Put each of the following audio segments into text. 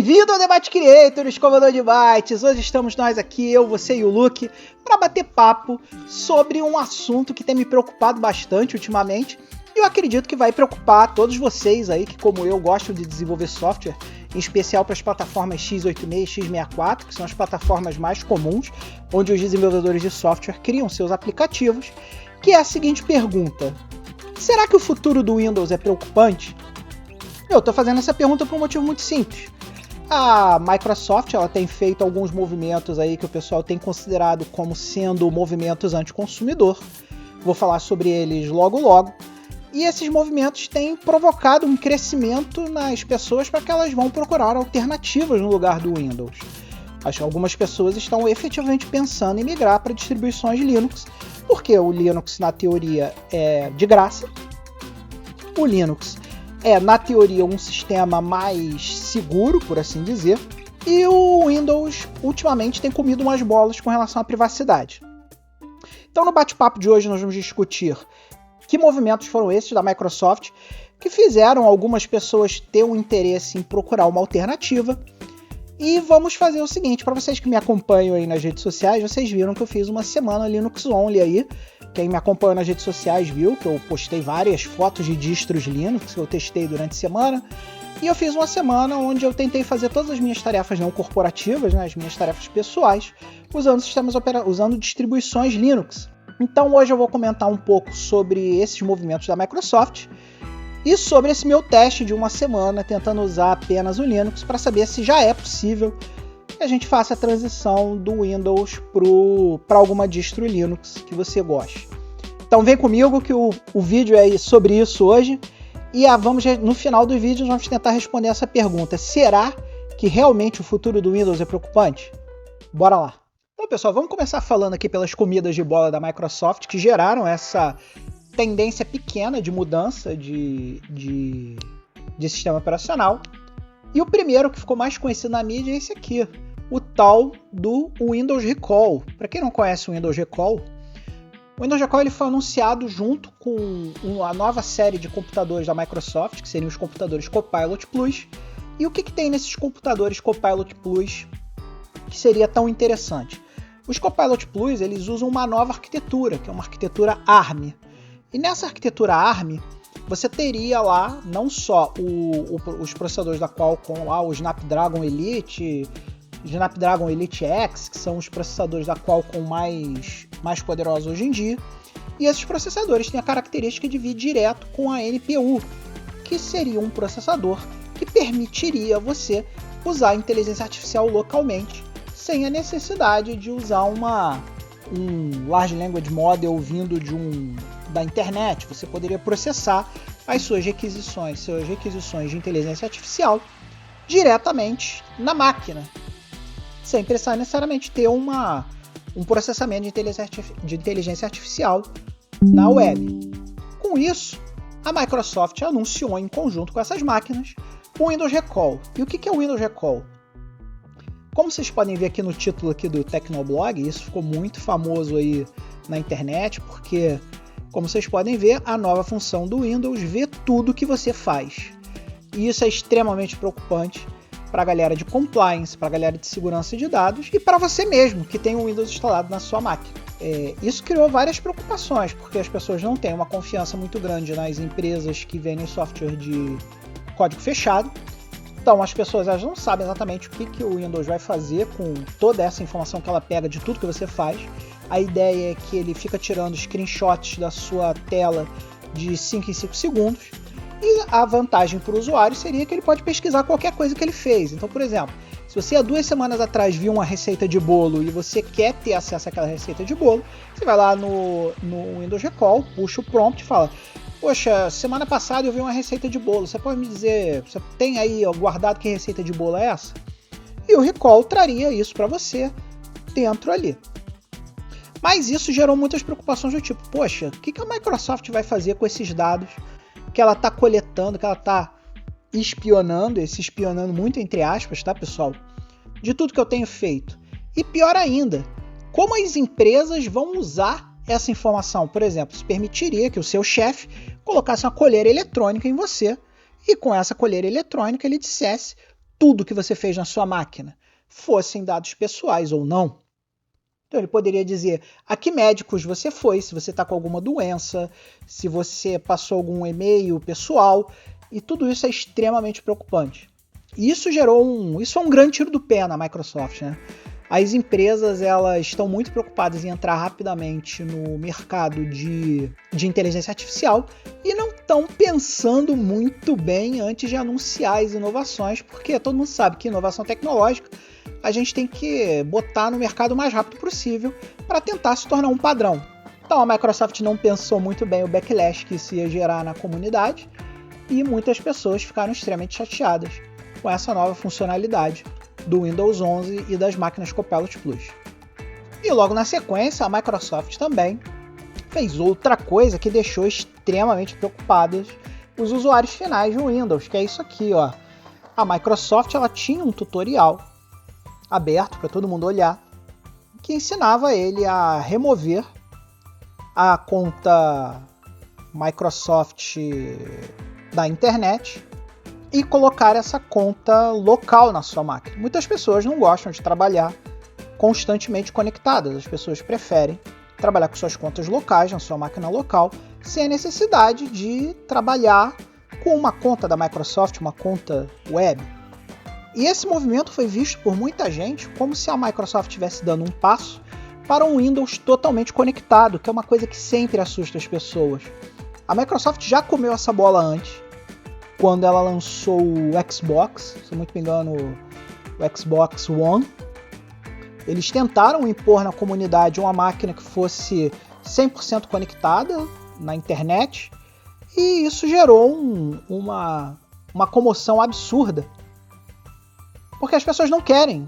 Bem-vindo ao Debate Creators, Comandante de Bytes. Hoje estamos nós aqui, eu, você e o Luke, para bater papo sobre um assunto que tem me preocupado bastante ultimamente. E eu acredito que vai preocupar todos vocês aí que, como eu, gostam de desenvolver software, em especial para as plataformas x86 e x64, que são as plataformas mais comuns, onde os desenvolvedores de software criam seus aplicativos, que é a seguinte pergunta: será que o futuro do Windows é preocupante? Eu estou fazendo essa pergunta por um motivo muito simples. A Microsoft ela tem feito alguns movimentos aí que o pessoal tem considerado como sendo movimentos anticonsumidor. Vou falar sobre eles logo. E esses movimentos têm provocado um crescimento nas pessoas para que elas vão procurar alternativas no lugar do Windows. Acho que algumas pessoas estão efetivamente pensando em migrar para distribuições Linux, porque o Linux, na teoria, é de graça. O Linux é, na teoria, um sistema mais seguro, por assim dizer, e o Windows, ultimamente, tem comido umas bolas com relação à privacidade. Então, no bate-papo de hoje, nós vamos discutir que movimentos foram esses da Microsoft que fizeram algumas pessoas ter um interesse em procurar uma alternativa. E vamos fazer o seguinte, para vocês que me acompanham aí nas redes sociais, vocês viram que eu fiz uma semana Linux Only aí. Quem me acompanhou nas redes sociais viu que eu postei várias fotos de distros Linux que eu testei durante a semana. E eu fiz uma semana onde eu tentei fazer todas as minhas tarefas não corporativas, né, as minhas tarefas pessoais, usando distribuições Linux. Então hoje eu vou comentar um pouco sobre esses movimentos da Microsoft e sobre esse meu teste de uma semana tentando usar apenas o Linux para saber se já é possível que a gente faça a transição do Windows para alguma distro Linux que você goste. Então vem comigo que o vídeo é sobre isso hoje e no final do vídeo vamos tentar responder essa pergunta: será que realmente o futuro do Windows é preocupante? Bora lá! Então, pessoal, vamos começar falando aqui pelas comidas de bola da Microsoft que geraram essa tendência pequena de mudança de sistema operacional. E o primeiro que ficou mais conhecido na mídia é esse aqui, o tal do Windows Recall. Para quem não conhece o Windows Recall ele foi anunciado junto com a nova série de computadores da Microsoft, que seriam os computadores Copilot Plus. E o que tem nesses computadores Copilot Plus que seria tão interessante? Os Copilot Plus eles usam uma nova arquitetura, que é uma arquitetura ARM. E nessa arquitetura ARM, você teria lá não só os processadores da Qualcomm, lá, o Snapdragon Elite X, que são os processadores da Qualcomm mais poderosos hoje em dia, e esses processadores têm a característica de vir direto com a NPU, que seria um processador que permitiria você usar a inteligência artificial localmente, sem a necessidade de usar um Large Language Model vindo da internet. Você poderia processar as suas requisições de inteligência artificial diretamente na máquina, sem precisar necessariamente ter um processamento de inteligência artificial na web. Com isso, a Microsoft anunciou em conjunto com essas máquinas o Windows Recall. E o que é o Windows Recall? Como vocês podem ver aqui no título aqui do Tecnoblog, isso ficou muito famoso aí na internet, porque, como vocês podem ver, a nova função do Windows vê tudo que você faz. E isso é extremamente preocupante para a galera de compliance, para a galera de segurança de dados e para você mesmo, que tem o Windows instalado na sua máquina. Isso criou várias preocupações, porque as pessoas não têm uma confiança muito grande nas empresas que vendem software de código fechado. Então, as pessoas elas não sabem exatamente o que o Windows vai fazer com toda essa informação que ela pega de tudo que você faz. A ideia é que ele fica tirando screenshots da sua tela de 5 em 5 segundos. E a vantagem para o usuário seria que ele pode pesquisar qualquer coisa que ele fez. Então, por exemplo, se você há 2 semanas atrás viu uma receita de bolo e você quer ter acesso àquela receita de bolo, você vai lá no Windows Recall, puxa o prompt e fala: poxa, semana passada eu vi uma receita de bolo, você pode me dizer, você tem aí guardado que receita de bolo é essa? E o Recall traria isso para você dentro ali. Mas isso gerou muitas preocupações do tipo: poxa, o que a Microsoft vai fazer com esses dados que ela está coletando, que ela está espionando muito entre aspas, tá, pessoal? De tudo que eu tenho feito. E pior ainda, como as empresas vão usar essa informação? Por exemplo, isso permitiria que o seu chefe colocasse uma coleira eletrônica em você e com essa coleira eletrônica ele dissesse tudo que você fez na sua máquina fossem dados pessoais ou não. Então ele poderia dizer a que médicos você foi, se você está com alguma doença, se você passou algum e-mail pessoal, e tudo isso é extremamente preocupante. E isso isso é um grande tiro do pé na Microsoft, né? As empresas elas estão muito preocupadas em entrar rapidamente no mercado de inteligência artificial e não estão pensando muito bem antes de anunciar as inovações, porque todo mundo sabe que inovação tecnológica a gente tem que botar no mercado o mais rápido possível para tentar se tornar um padrão. Então a Microsoft não pensou muito bem o backlash que isso ia gerar na comunidade e muitas pessoas ficaram extremamente chateadas com essa nova funcionalidade do Windows 11 e das máquinas Copilot Plus. E logo na sequência, a Microsoft também fez outra coisa que deixou extremamente preocupados os usuários finais do Windows, que é isso aqui, ó. A Microsoft ela tinha um tutorial aberto para todo mundo olhar, que ensinava ele a remover a conta Microsoft da internet e colocar essa conta local na sua máquina. Muitas pessoas não gostam de trabalhar constantemente conectadas, as pessoas preferem trabalhar com suas contas locais na sua máquina local, sem a necessidade de trabalhar com uma conta da Microsoft, uma conta web. E esse movimento foi visto por muita gente como se a Microsoft estivesse dando um passo para um Windows totalmente conectado, que é uma coisa que sempre assusta as pessoas. A Microsoft já comeu essa bola antes, quando ela lançou o Xbox, se não me engano, o Xbox One. Eles tentaram impor na comunidade uma máquina que fosse 100% conectada na internet, e isso gerou uma comoção absurda. Porque as pessoas não querem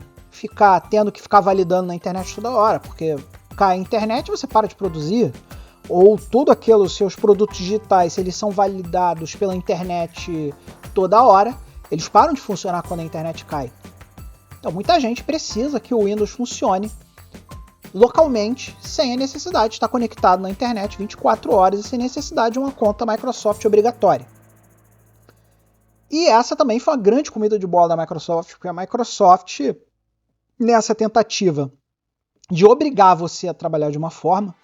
tendo que ficar validando na internet toda hora, porque cai a internet você para de produzir, ou tudo aquilo, os seus produtos digitais, se eles são validados pela internet toda hora, eles param de funcionar quando a internet cai. Então muita gente precisa que o Windows funcione localmente, sem a necessidade de estar conectado na internet 24 horas e sem necessidade de uma conta Microsoft obrigatória. E essa também foi uma grande comida de bola da Microsoft, porque a Microsoft, nessa tentativa de obrigar você a trabalhar de uma forma,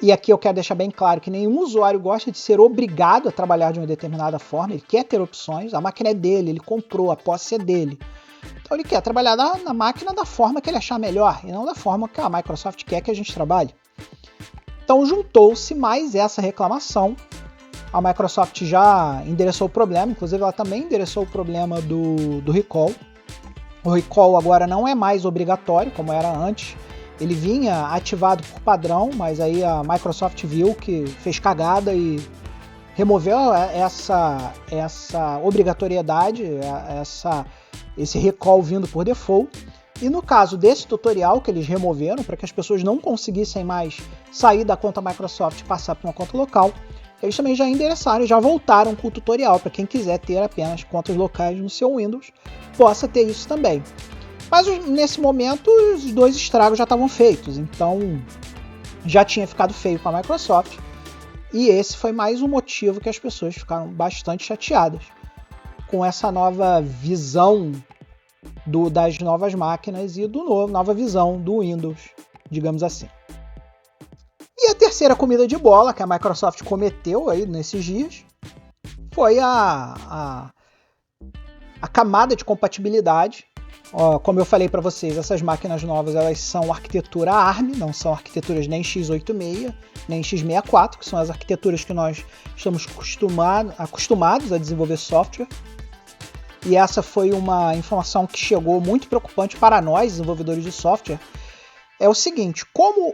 e aqui eu quero deixar bem claro que nenhum usuário gosta de ser obrigado a trabalhar de uma determinada forma, ele quer ter opções, a máquina é dele, ele comprou, a posse é dele. Então ele quer trabalhar na máquina da forma que ele achar melhor, e não da forma que a Microsoft quer que a gente trabalhe. Então juntou-se mais essa reclamação, a Microsoft já endereçou o problema, inclusive ela também endereçou o problema do recall. O recall agora não é mais obrigatório, como era antes. Ele vinha ativado por padrão, mas aí a Microsoft viu que fez cagada e removeu essa obrigatoriedade, esse recall vindo por default. E no caso desse tutorial que eles removeram, para que as pessoas não conseguissem mais sair da conta Microsoft e passar para uma conta local, eles também já endereçaram e já voltaram com o tutorial para quem quiser ter apenas contas locais no seu Windows, possa ter isso também. Mas nesse momento os dois estragos já estavam feitos, então já tinha ficado feio com a Microsoft, e esse foi mais um motivo que as pessoas ficaram bastante chateadas com essa nova visão das novas máquinas e nova visão do Windows, digamos assim. E a terceira comida de bola que a Microsoft cometeu aí nesses dias foi a camada de compatibilidade. Como eu falei para vocês, essas máquinas novas elas são arquitetura ARM, não são arquiteturas nem x86, nem x64, que são as arquiteturas que nós estamos acostumados a desenvolver software. E essa foi uma informação que chegou muito preocupante para nós, desenvolvedores de software. É o seguinte, como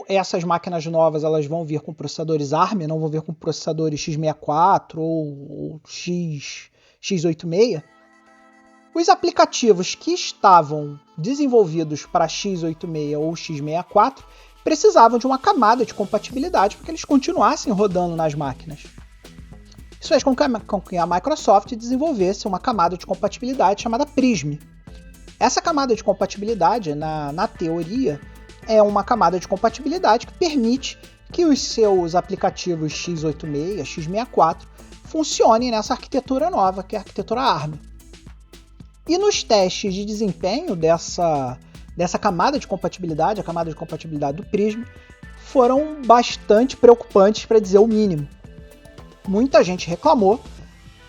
essas máquinas novas elas vão vir com processadores ARM, não vão vir com processadores x64 ou x86, os aplicativos que estavam desenvolvidos para x86 ou x64 precisavam de uma camada de compatibilidade para que eles continuassem rodando nas máquinas. Isso fez com que a Microsoft desenvolvesse uma camada de compatibilidade chamada Prism. Essa camada de compatibilidade, na teoria, é uma camada de compatibilidade que permite que os seus aplicativos x86, x64 funcionem nessa arquitetura nova, que é a arquitetura ARM. E nos testes de desempenho dessa camada de compatibilidade, a camada de compatibilidade do Prism, foram bastante preocupantes, para dizer o mínimo. Muita gente reclamou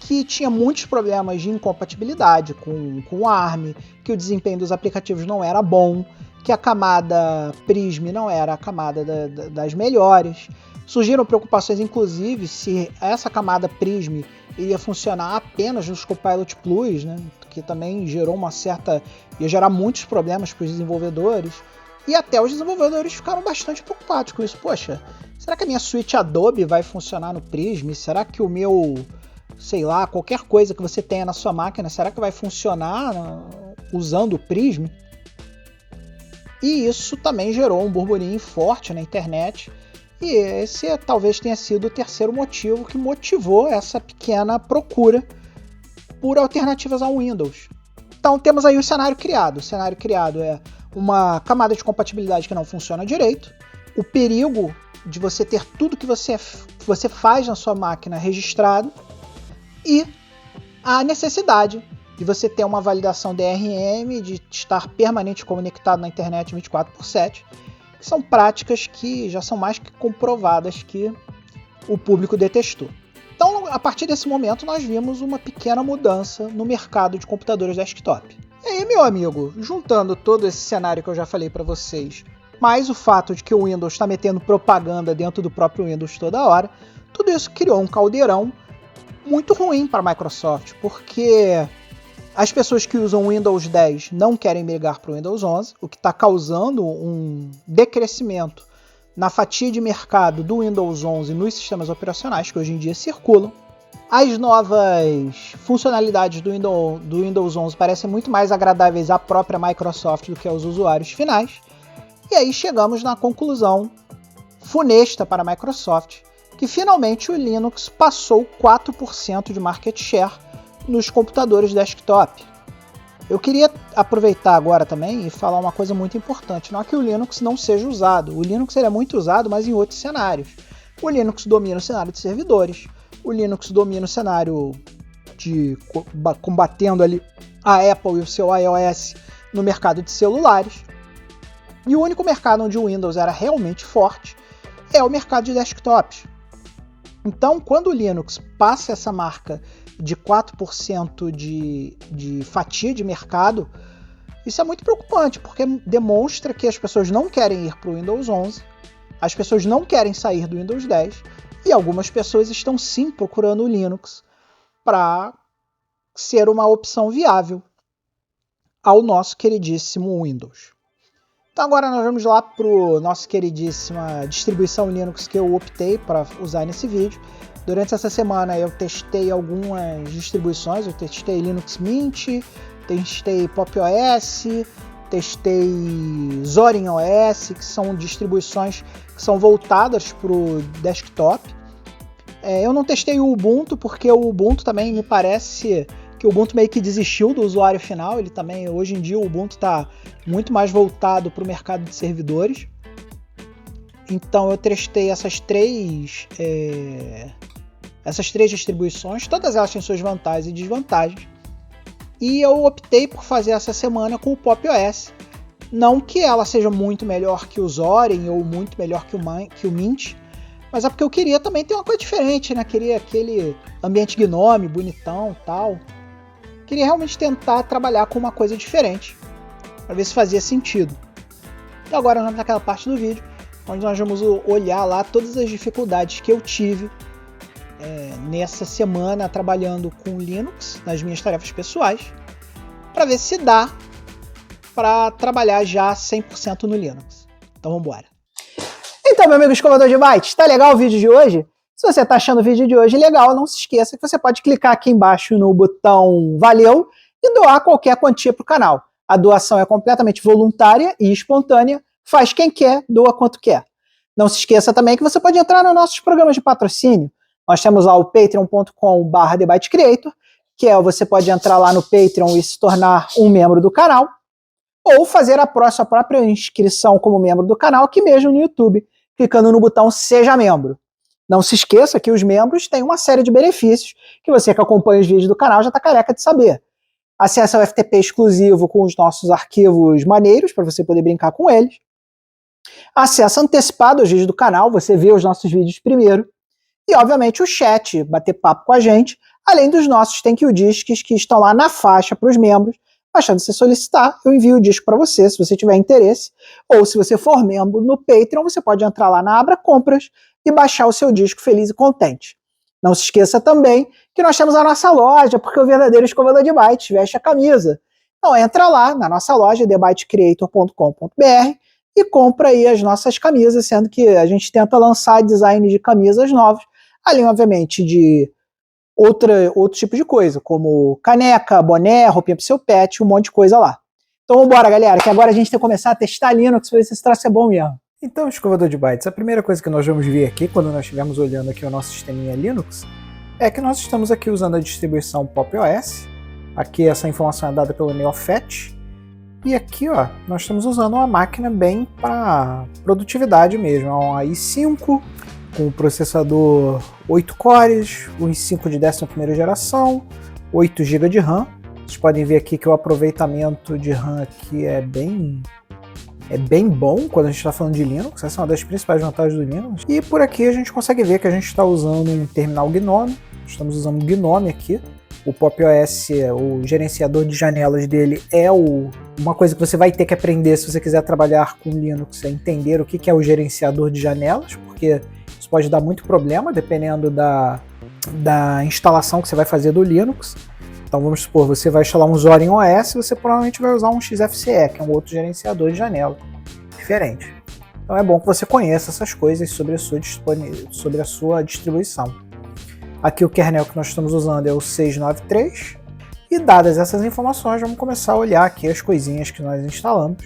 que tinha muitos problemas de incompatibilidade com o ARM, que o desempenho dos aplicativos não era bom, que a camada Prism não era a camada das melhores. Surgiram preocupações, inclusive, se essa camada Prism iria funcionar apenas nos Copilot Plus, né? Que também gerou ia gerar muitos problemas para os desenvolvedores. E até os desenvolvedores ficaram bastante preocupados com isso. Poxa, será que a minha suíte Adobe vai funcionar no Prism? Será que o meu, sei lá, qualquer coisa que você tenha na sua máquina, será que vai funcionar usando o Prism? E isso também gerou um burburinho forte na internet. E esse talvez tenha sido o terceiro motivo que motivou essa pequena procura por alternativas ao Windows. Então temos aí o cenário criado. O cenário criado é uma camada de compatibilidade que não funciona direito, o perigo de você ter tudo que você faz na sua máquina registrado e a necessidade de você ter uma validação DRM, de estar permanente conectado na internet 24/7, que são práticas que já são mais que comprovadas que o público detestou. Então, a partir desse momento, nós vimos uma pequena mudança no mercado de computadores desktop. E aí, meu amigo, juntando todo esse cenário que eu já falei para vocês, mais o fato de que o Windows está metendo propaganda dentro do próprio Windows toda hora, tudo isso criou um caldeirão muito ruim para a Microsoft, porque as pessoas que usam o Windows 10 não querem migrar para o Windows 11, o que está causando um decrescimento na fatia de mercado do Windows 11 nos sistemas operacionais que hoje em dia circulam. As novas funcionalidades do Windows 11 parecem muito mais agradáveis à própria Microsoft do que aos usuários finais. E aí chegamos na conclusão funesta para a Microsoft, que finalmente o Linux passou 4% de market share nos computadores desktop. Eu queria aproveitar agora também e falar uma coisa muito importante. Não é que o Linux não seja usado. O Linux é muito usado, mas em outros cenários. O Linux domina o cenário de servidores. O Linux domina o cenário de combatendo ali a Apple e o seu iOS no mercado de celulares. E o único mercado onde o Windows era realmente forte é o mercado de desktops. Então, quando o Linux passa essa marca de 4% de fatia de mercado, isso é muito preocupante, porque demonstra que as pessoas não querem ir para o Windows 11, as pessoas não querem sair do Windows 10, e algumas pessoas estão sim procurando o Linux para ser uma opção viável ao nosso queridíssimo Windows. Então agora nós vamos lá para a nossa queridíssima distribuição Linux que eu optei para usar nesse vídeo. Durante essa semana eu testei algumas distribuições, eu testei Linux Mint, testei Pop! OS, testei Zorin OS, que são distribuições que são voltadas para o desktop. Eu não testei o Ubuntu, porque o Ubuntu também me parece que o Ubuntu meio que desistiu do usuário final. Ele também, hoje em dia, o Ubuntu está muito mais voltado para o mercado de servidores. Então eu testei essas três distribuições, todas elas têm suas vantagens e desvantagens. E eu optei por fazer essa semana com o Pop! OS. Não que ela seja muito melhor que o Zorin ou muito melhor que o Mint, mas é porque eu queria também ter uma coisa diferente, né? Queria aquele ambiente GNOME, bonitão e tal. Queria realmente tentar trabalhar com uma coisa diferente, para ver se fazia sentido. Então agora nós vamos naquela parte do vídeo, onde nós vamos olhar lá todas as dificuldades que eu tive nessa semana trabalhando com Linux, nas minhas tarefas pessoais, para ver se dá para trabalhar já 100% no Linux. Então vamos embora. Então, meu amigo escovador de bytes, tá legal o vídeo de hoje? Se você tá achando o vídeo de hoje legal, não se esqueça que você pode clicar aqui embaixo no botão valeu e doar qualquer quantia para o canal. A doação é completamente voluntária e espontânea, faz quem quer, doa quanto quer. Não se esqueça também que você pode entrar nos nossos programas de patrocínio. Nós temos lá o patreon.com/TheByteCreator, que você pode entrar lá no Patreon e se tornar um membro do canal, ou fazer a sua própria inscrição como membro do canal aqui mesmo no YouTube, clicando no botão Seja Membro. Não se esqueça que os membros têm uma série de benefícios que você que acompanha os vídeos do canal já está careca de saber. acesso ao FTP exclusivo com os nossos arquivos maneiros, para você poder brincar com eles. Acesso antecipado aos vídeos do canal, você vê os nossos vídeos primeiro. E, obviamente, o chat, bater papo com a gente, além dos nossos Thank You Discs que estão lá na faixa para os membros. Bastante você solicitar, eu envio o disco para você, se você tiver interesse. Ou se você for membro no Patreon, você pode entrar lá na aba Compras e baixar o seu disco feliz e contente. Não se esqueça também que nós temos a nossa loja, porque o verdadeiro escovador de bytes veste a camisa. Então entra lá na nossa loja, thebytecreator.com.br, e compra aí as nossas camisas, sendo que a gente tenta lançar design de camisas novos, além, obviamente, de outro tipo de coisa, como caneca, boné, roupinha pro seu pet, um monte de coisa lá. Então vambora, galera, que agora a gente tem que começar a testar Linux para ver se esse troço é bom mesmo. Então, escovador de bytes, a primeira coisa que nós vamos ver aqui, quando nós estivermos olhando aqui o nosso sisteminha Linux, é que nós estamos aqui usando a distribuição Pop! OS. Aqui essa informação é dada pelo NeoFetch. E aqui, ó, nós estamos usando uma máquina bem para produtividade mesmo, uma i5 com processador 8 cores, um i5 de 11ª geração, 8 GB de RAM. Vocês podem ver aqui que o aproveitamento de RAM aqui é bem bom quando a gente está falando de Linux. Essa é uma das principais vantagens do Linux. E por aqui a gente consegue ver que a gente está usando um terminal GNOME. Estamos usando o GNOME aqui. O Pop! OS, o gerenciador de janelas dele é uma coisa que você vai ter que aprender se você quiser trabalhar com Linux, é entender o que é o gerenciador de janelas, porque isso pode dar muito problema dependendo da instalação que você vai fazer do Linux. Então vamos supor, você vai instalar um Zorin OS, você provavelmente vai usar um XFCE, que é um outro gerenciador de janela diferente. Então é bom que você conheça essas coisas sobre a sua distribuição. Aqui o kernel que nós estamos usando é o 693. E dadas essas informações, vamos começar a olhar aqui as coisinhas que nós instalamos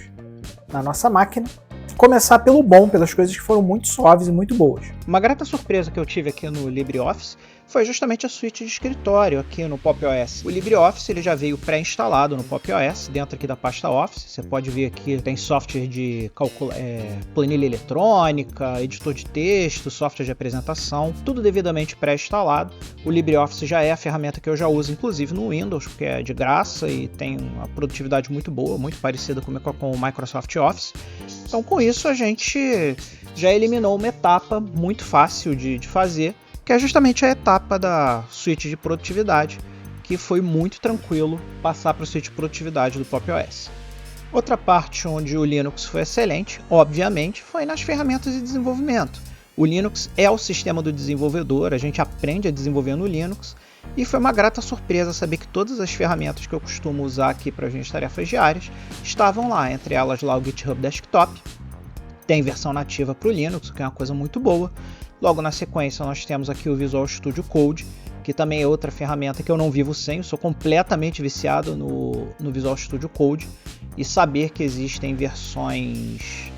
na nossa máquina. Começar pelo bom, pelas coisas que foram muito suaves e muito boas. Uma grata surpresa que eu tive aqui no LibreOffice foi justamente a suíte de escritório aqui no Pop! OS. O LibreOffice ele já veio pré-instalado no Pop! OS, dentro aqui da pasta Office. Você pode ver aqui, tem software de planilha eletrônica, editor de texto, software de apresentação, tudo devidamente pré-instalado. O LibreOffice já é a ferramenta que eu já uso, inclusive no Windows, porque é de graça e tem uma produtividade muito boa, muito parecida com o Microsoft Office. Então com isso a gente já eliminou uma etapa muito fácil de fazer, que é justamente a etapa da suíte de produtividade, que foi muito tranquilo passar para a suíte de produtividade do Pop! OS. Outra parte onde o Linux foi excelente, obviamente, foi nas ferramentas de desenvolvimento. O Linux é o sistema do desenvolvedor, a gente aprende a desenvolver no Linux, e foi uma grata surpresa saber que todas as ferramentas que eu costumo usar aqui para as minhas tarefas diárias estavam lá, entre elas lá o GitHub Desktop. Tem versão nativa para o Linux, o que é uma coisa muito boa. Logo na sequência nós temos aqui o Visual Studio Code, que também é outra ferramenta que eu não vivo sem, eu sou completamente viciado no Visual Studio Code, e saber que existem versões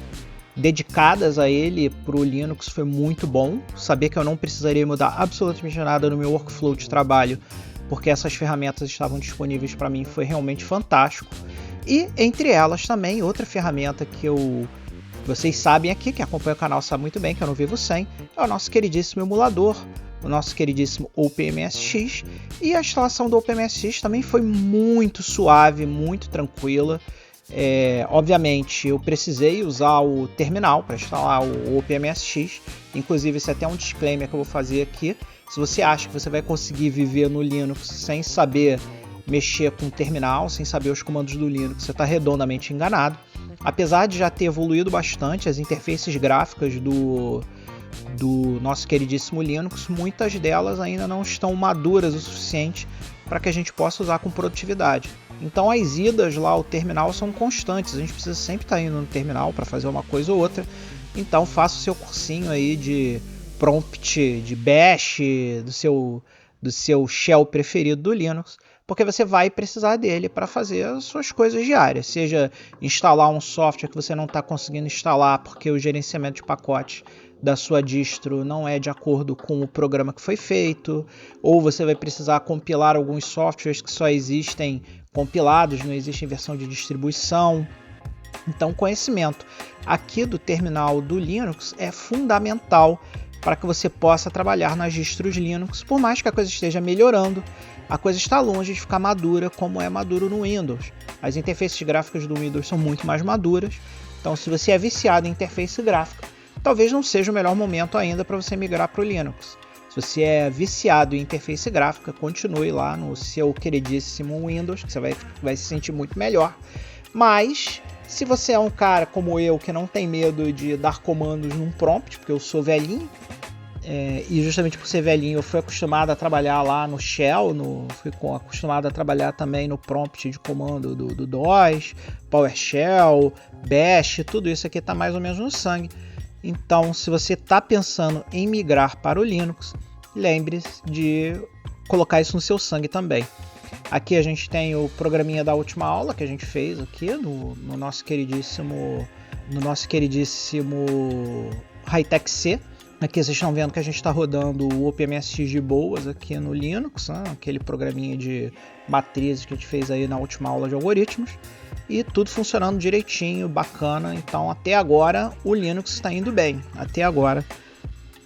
dedicadas a ele para o Linux foi muito bom, saber que eu não precisaria mudar absolutamente nada no meu workflow de trabalho, porque essas ferramentas estavam disponíveis para mim, foi realmente fantástico. E entre elas também outra ferramenta que vocês sabem aqui, que acompanha o canal sabe muito bem que eu não vivo sem, é o nosso queridíssimo emulador, o nosso queridíssimo OpenMSX, e a instalação do OpenMSX também foi muito suave, muito tranquila. Obviamente eu precisei usar o terminal para instalar o OpenMSX, inclusive esse é até um disclaimer que eu vou fazer aqui. Se você acha que você vai conseguir viver no Linux sem saber mexer com o terminal, sem saber os comandos do Linux, você está redondamente enganado. Apesar de já ter evoluído bastante as interfaces gráficas do nosso queridíssimo Linux, muitas delas ainda não estão maduras o suficiente para que a gente possa usar com produtividade. Então as idas lá ao terminal são constantes, a gente precisa sempre estar indo no terminal para fazer uma coisa ou outra. Então faça o seu cursinho aí de prompt, de bash, do seu shell preferido do Linux, porque você vai precisar dele para fazer as suas coisas diárias, seja instalar um software que você não está conseguindo instalar porque o gerenciamento de pacotes da sua distro não é de acordo com o programa que foi feito, ou você vai precisar compilar alguns softwares que só existem compilados, não existe em versão de distribuição. Então, conhecimento aqui do terminal do Linux é fundamental para que você possa trabalhar nas distros Linux, por mais que a coisa esteja melhorando. a coisa está longe de ficar madura como é maduro no Windows. As interfaces gráficas do Windows são muito mais maduras, então se você é viciado em interface gráfica, talvez não seja o melhor momento ainda para você migrar para o Linux. Se você é viciado em interface gráfica, continue lá no seu queridíssimo Windows, que você vai se sentir muito melhor. Mas, se você é um cara como eu, que não tem medo de dar comandos num prompt, porque eu sou velhinho, e justamente por ser velhinho eu fui acostumado a trabalhar lá no Shell, fui acostumado a trabalhar também no prompt de comando do DOS, PowerShell, Bash, tudo isso aqui está mais ou menos no sangue. Então, se você está pensando em migrar para o Linux, lembre-se de colocar isso no seu sangue também. Aqui a gente tem o programinha da última aula que a gente fez aqui no nosso queridíssimo Hightech C. Aqui vocês estão vendo que a gente está rodando o OpenMSX de boas aqui no Linux, né? Aquele programinha de matrizes que a gente fez aí na última aula de algoritmos. E tudo funcionando direitinho, bacana. Então até agora o Linux está indo bem. Até agora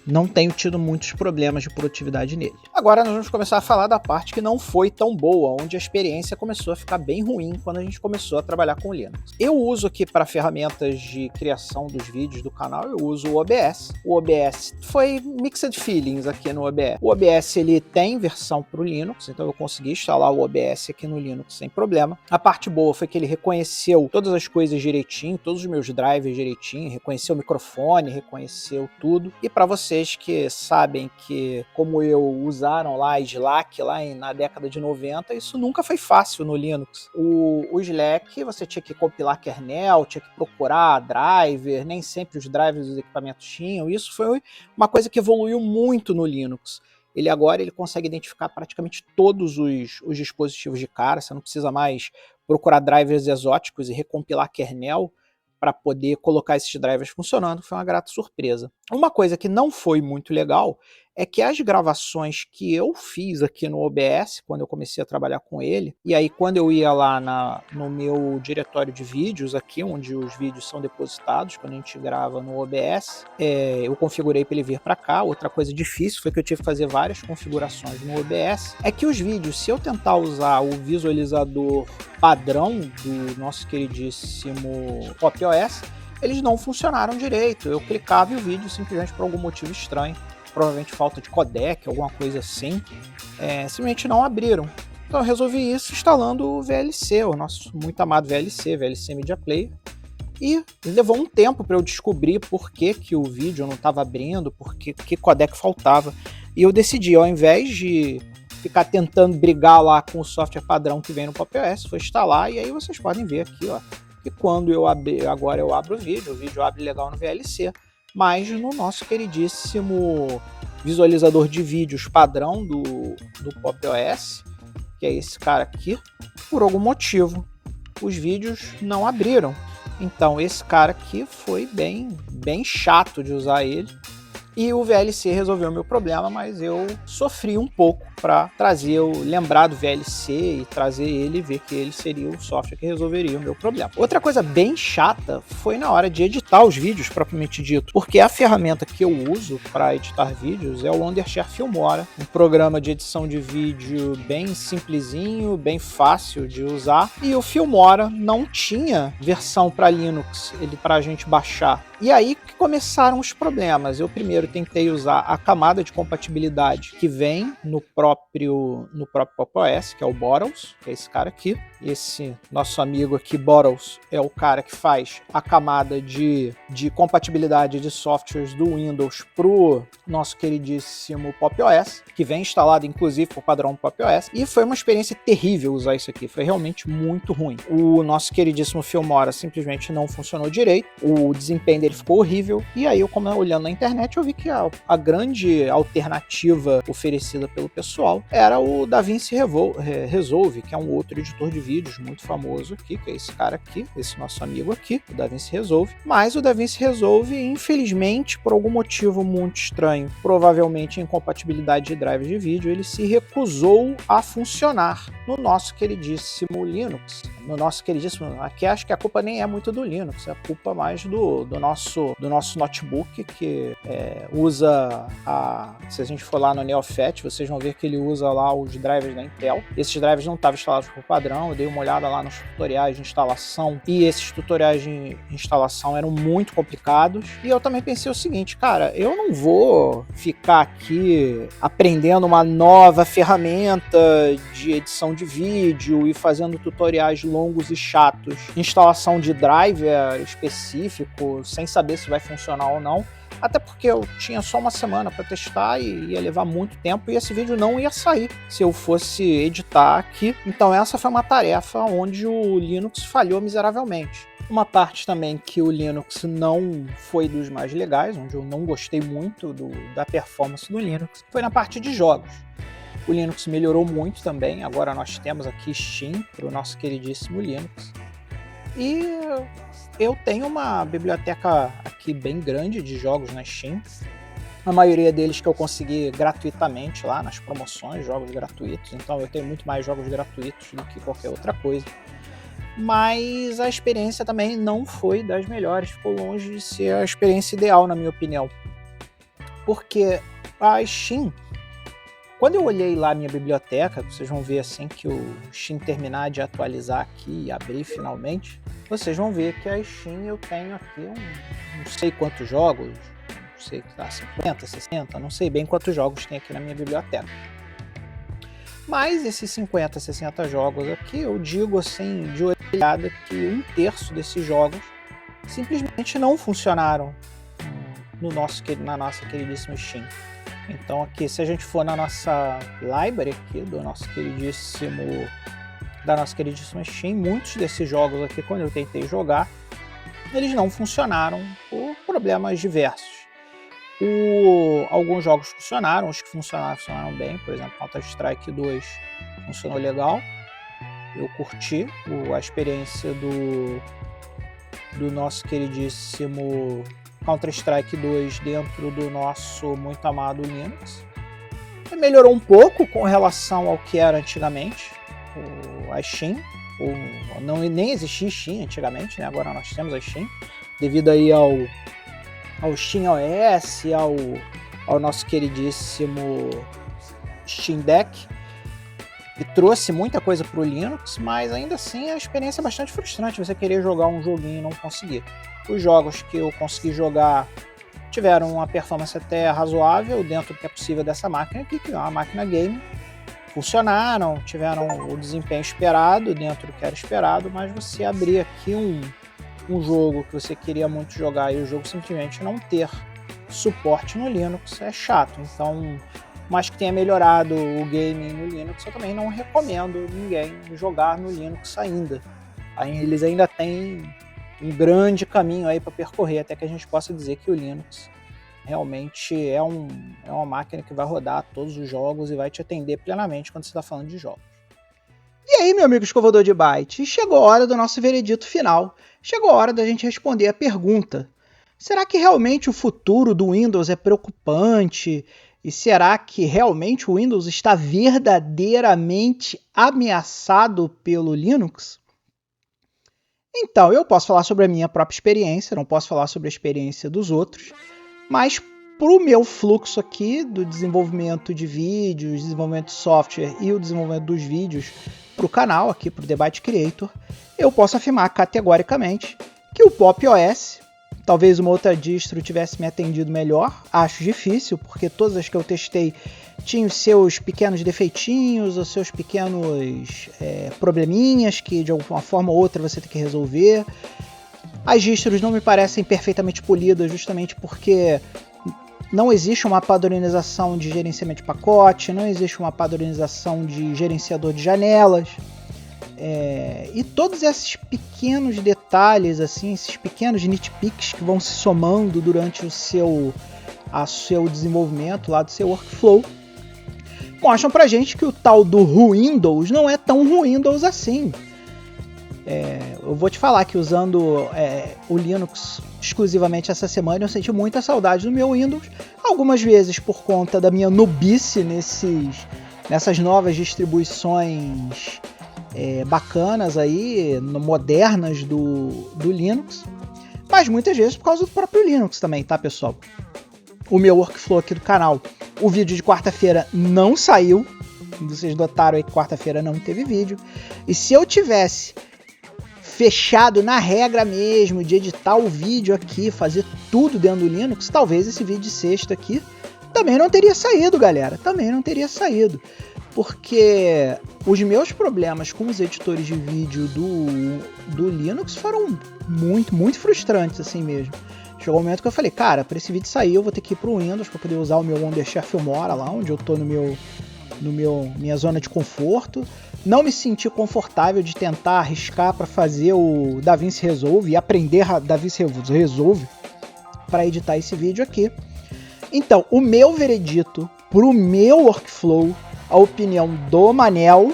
não tenho tido muitos problemas de produtividade nele. Agora nós vamos começar a falar da parte que não foi tão boa, onde a experiência começou a ficar bem ruim quando a gente começou a trabalhar com o Linux. Eu uso aqui para ferramentas de criação dos vídeos do canal, eu uso o OBS. O OBS foi mixed feelings aqui no OBS. O OBS ele tem versão para o Linux, então eu consegui instalar o OBS aqui no Linux sem problema. A parte boa foi que ele reconheceu todas as coisas direitinho, todos os meus drivers direitinho, reconheceu o microfone, reconheceu tudo. E para vocês que sabem que, como eu, usaram lá Slack lá na década de 90, isso nunca foi fácil no Linux. O Slack, você tinha que compilar kernel, tinha que procurar driver, nem sempre os drivers dos equipamentos tinham. Isso foi uma coisa que evoluiu muito no Linux. Ele consegue identificar praticamente todos os dispositivos de cara, você não precisa mais procurar drivers exóticos e recompilar kernel para poder colocar esses drivers funcionando. Foi uma grata surpresa. Uma coisa que não foi muito legal é que as gravações que eu fiz aqui no OBS, quando eu comecei a trabalhar com ele, e aí quando eu ia lá no meu diretório de vídeos aqui, onde os vídeos são depositados, quando a gente grava no OBS, eu configurei para ele vir para cá. Outra coisa difícil foi que eu tive que fazer várias configurações no OBS, é que os vídeos, se eu tentar usar o visualizador padrão do nosso queridíssimo PopOS, eles não funcionaram direito. Eu clicava e o vídeo simplesmente por algum motivo estranho, provavelmente falta de codec, alguma coisa assim, simplesmente não abriram. Então eu resolvi isso instalando o VLC, o nosso muito amado VLC Media Player, e levou um tempo para eu descobrir por que o vídeo não estava abrindo, que codec faltava, e eu decidi, ao invés de ficar tentando brigar lá com o software padrão que vem no PopOS, foi instalar, e aí vocês podem ver aqui, ó, que quando eu abro o vídeo abre legal no VLC, mas no nosso queridíssimo visualizador de vídeos padrão do PopOS, que é esse cara aqui, por algum motivo os vídeos não abriram. Então esse cara aqui foi bem chato de usar ele, e o VLC resolveu o meu problema, mas eu sofri um pouco para lembrar do VLC e trazer ele e ver que ele seria o software que resolveria o meu problema. Outra coisa bem chata foi na hora de editar os vídeos, propriamente dito, porque a ferramenta que eu uso para editar vídeos é o Wondershare Filmora, um programa de edição de vídeo bem simplesinho, bem fácil de usar, e o Filmora não tinha versão para Linux, para a gente baixar. E aí que começaram os problemas. Eu primeiro tentei usar a camada de compatibilidade que vem no próprio PopOS, que é o Bottles, que é esse cara aqui. Esse nosso amigo aqui, Bottles, é o cara que faz a camada de compatibilidade de softwares do Windows pro nosso queridíssimo PopOS, que vem instalado inclusive por padrão PopOS, e foi uma experiência terrível usar isso aqui, foi realmente muito ruim. O nosso queridíssimo Filmora simplesmente não funcionou direito, o desempenho dele ficou horrível, e aí eu, como olhando na internet, eu vi que a grande alternativa oferecida pelo pessoal era o DaVinci Resolve, que é um outro editor de vídeos muito famoso aqui, que é esse cara aqui, esse nosso amigo aqui, o DaVinci Resolve. Mas o DaVinci Resolve, infelizmente, por algum motivo muito estranho, provavelmente incompatibilidade de drive de vídeo, ele se recusou a funcionar no nosso queridíssimo Linux. no nosso queridíssimo... Aqui acho que a culpa nem é muito do Linux, é a culpa mais do nosso notebook, que usa se a gente for lá no Neofet, vocês vão ver que ele usa lá os drivers da Intel. Esses drivers não estavam instalados por padrão, eu dei uma olhada lá nos tutoriais de instalação, e esses tutoriais de instalação eram muito complicados. E eu também pensei o seguinte, cara, eu não vou ficar aqui aprendendo uma nova ferramenta de edição de vídeo e fazendo tutoriais longos e chatos, instalação de driver específico, sem saber se vai funcionar ou não, até porque eu tinha só uma semana para testar e ia levar muito tempo, e esse vídeo não ia sair se eu fosse editar aqui. Então essa foi uma tarefa onde o Linux falhou miseravelmente. Uma parte também que o Linux não foi dos mais legais, onde eu não gostei muito da performance do Linux, foi na parte de jogos. O Linux melhorou muito também, agora nós temos aqui Steam para o nosso queridíssimo Linux. E eu tenho uma biblioteca aqui bem grande de jogos na Steam. A maioria deles que eu consegui gratuitamente lá nas promoções, jogos gratuitos. Então eu tenho muito mais jogos gratuitos do que qualquer outra coisa. Mas a experiência também não foi das melhores, ficou longe de ser a experiência ideal, na minha opinião. Porque a Steam, quando eu olhei lá a minha biblioteca, vocês vão ver assim que o Steam terminar de atualizar aqui e abrir finalmente, vocês vão ver que a Steam eu tenho aqui não sei quantos jogos, não sei, 50, 60, não sei bem quantos jogos tem aqui na minha biblioteca. Mas esses 50, 60 jogos aqui, eu digo assim, de olhada, que 1/3 desses jogos simplesmente não funcionaram na nossa queridíssima Steam. Então aqui, se a gente for na nossa library aqui, da nossa queridíssima Steam, muitos desses jogos aqui, quando eu tentei jogar, eles não funcionaram por problemas diversos. Alguns jogos funcionaram, os que funcionaram bem, por exemplo, Counter-Strike 2 funcionou legal, eu curti a experiência do nosso queridíssimo Counter-Strike 2 dentro do nosso muito amado Linux. Melhorou um pouco com relação ao que era antigamente, a Steam, nem existia Steam antigamente, né? Agora nós temos a Steam, devido aí ao Steam OS, ao nosso queridíssimo Steam Deck, e trouxe muita coisa para o Linux, mas ainda assim a experiência é bastante frustrante, você querer jogar um joguinho e não conseguir. Os jogos que eu consegui jogar tiveram uma performance até razoável dentro do que é possível dessa máquina aqui, que é uma máquina game. Funcionaram, tiveram o desempenho esperado, dentro do que era esperado, mas você abrir aqui um jogo que você queria muito jogar e o jogo simplesmente não ter suporte no Linux é chato. Então, mas que tenha melhorado o gaming no Linux, eu também não recomendo ninguém jogar no Linux ainda. Eles ainda têm um grande caminho aí para percorrer até que a gente possa dizer que o Linux realmente é uma máquina que vai rodar todos os jogos e vai te atender plenamente quando você está falando de jogos. E aí, meu amigo escovador de bytes, chegou a hora do nosso veredito final. Chegou a hora da gente responder a pergunta: será que realmente o futuro do Windows é preocupante? E será que realmente o Windows está verdadeiramente ameaçado pelo Linux? Então, eu posso falar sobre a minha própria experiência, não posso falar sobre a experiência dos outros, mas para o meu fluxo aqui do desenvolvimento de vídeos, desenvolvimento de software e o desenvolvimento dos vídeos para o canal, aqui para o Debate Creator, eu posso afirmar categoricamente que o Pop! OS, talvez uma outra distro tivesse me atendido melhor, acho difícil, porque todas as que eu testei tinham seus pequenos defeitinhos, os seus pequenos probleminhas que de alguma forma ou outra você tem que resolver. As distros não me parecem perfeitamente polidas justamente porque não existe uma padronização de gerenciamento de pacote, não existe uma padronização de gerenciador de janelas. E todos esses pequenos detalhes, assim, esses pequenos nitpicks que vão se somando durante o seu desenvolvimento lá do seu workflow, mostram pra gente que o tal do Windows não é tão Windows assim. Eu vou te falar que usando o Linux exclusivamente essa semana eu senti muita saudade do meu Windows, algumas vezes por conta da minha nubice nessas novas distribuições bacanas aí, modernas do Linux, mas muitas vezes por causa do próprio Linux também, tá, pessoal? O meu workflow aqui do canal, o vídeo de quarta-feira não saiu, vocês notaram aí que quarta-feira não teve vídeo, e se eu tivesse fechado na regra mesmo de editar o vídeo aqui, fazer tudo dentro do Linux, talvez esse vídeo de sexta aqui também não teria saído, galera, também não teria saído. Porque os meus problemas com os editores de vídeo do Linux foram muito frustrantes, assim mesmo. Chegou um momento que eu falei, cara, para esse vídeo sair eu vou ter que ir pro Windows para poder usar o meu Wondershare Filmora lá, onde eu tô minha zona de conforto. Não me senti confortável de tentar arriscar para fazer o DaVinci Resolve e aprender a DaVinci Resolve para editar esse vídeo aqui. Então, o meu veredito pro meu workflow, a opinião do Manel,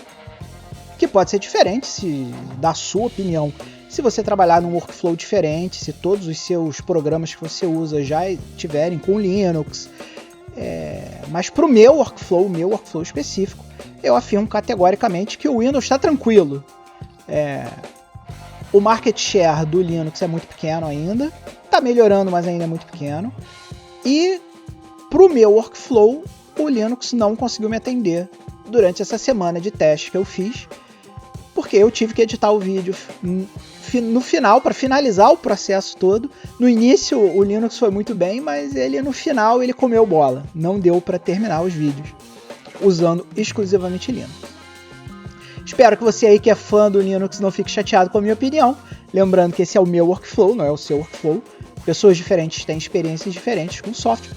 que pode ser diferente da sua opinião, se você trabalhar num workflow diferente, se todos os seus programas que você usa já tiverem com Linux, mas para o meu workflow específico, eu afirmo categoricamente que o Windows está tranquilo. O market share do Linux é muito pequeno ainda, está melhorando, mas ainda é muito pequeno, e para o meu workflow, o Linux não conseguiu me atender durante essa semana de teste que eu fiz, porque eu tive que editar o vídeo no final, para finalizar o processo todo. No início o Linux foi muito bem, mas no final ele comeu bola, não deu para terminar os vídeos usando exclusivamente Linux. Espero que você aí que é fã do Linux não fique chateado com a minha opinião, lembrando que esse é o meu workflow, não é o seu workflow. Pessoas diferentes têm experiências diferentes com software.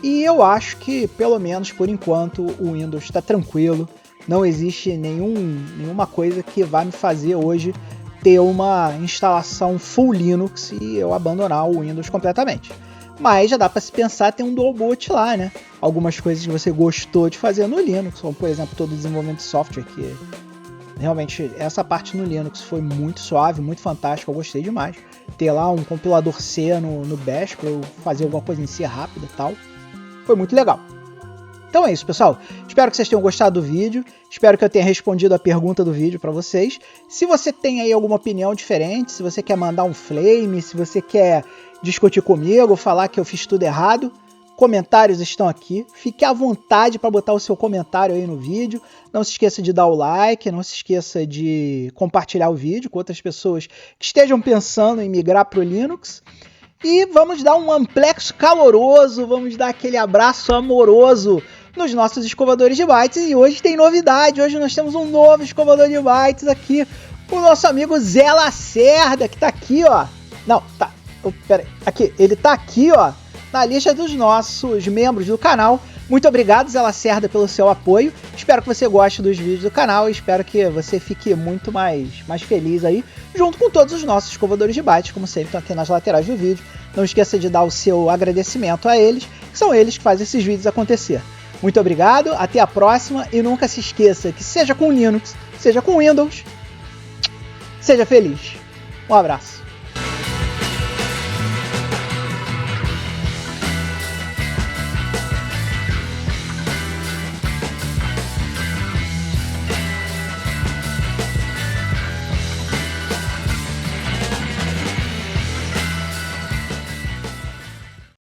E eu acho que, pelo menos por enquanto, o Windows está tranquilo. Não existe nenhuma coisa que vai me fazer hoje ter uma instalação full Linux e eu abandonar o Windows completamente. Mas já dá para se pensar, tem um dual boot lá, né? Algumas coisas que você gostou de fazer no Linux, como por exemplo todo o desenvolvimento de software, que realmente essa parte no Linux foi muito suave, muito fantástica, eu gostei demais. Ter lá um compilador C no Bash para eu fazer alguma coisa em C rápida e tal. Foi muito legal. Então é isso, pessoal. Espero que vocês tenham gostado do vídeo. Espero que eu tenha respondido a pergunta do vídeo para vocês. Se você tem aí alguma opinião diferente, se você quer mandar um flame, se você quer discutir comigo, falar que eu fiz tudo errado, comentários estão aqui. Fique à vontade para botar o seu comentário aí no vídeo. Não se esqueça de dar o like, não se esqueça de compartilhar o vídeo com outras pessoas que estejam pensando em migrar para o Linux. E vamos dar um amplexo caloroso, vamos dar aquele abraço amoroso nos nossos escovadores de bytes. E hoje tem novidade, hoje nós temos um novo escovador de bytes aqui, o nosso amigo Zé Lacerda, que tá aqui, ó. Não, tá, pera aí, aqui, ele tá aqui, ó, na lista dos nossos membros do canal. Muito obrigado, Zé Lacerda, pelo seu apoio. Espero que você goste dos vídeos do canal e espero que você fique muito mais feliz aí, junto com todos os nossos escovadores de bytes, como sempre, estão aqui nas laterais do vídeo. Não esqueça de dar o seu agradecimento a eles, que são eles que fazem esses vídeos acontecer. Muito obrigado, até a próxima e nunca se esqueça que seja com Linux, seja com Windows, seja feliz. Um abraço.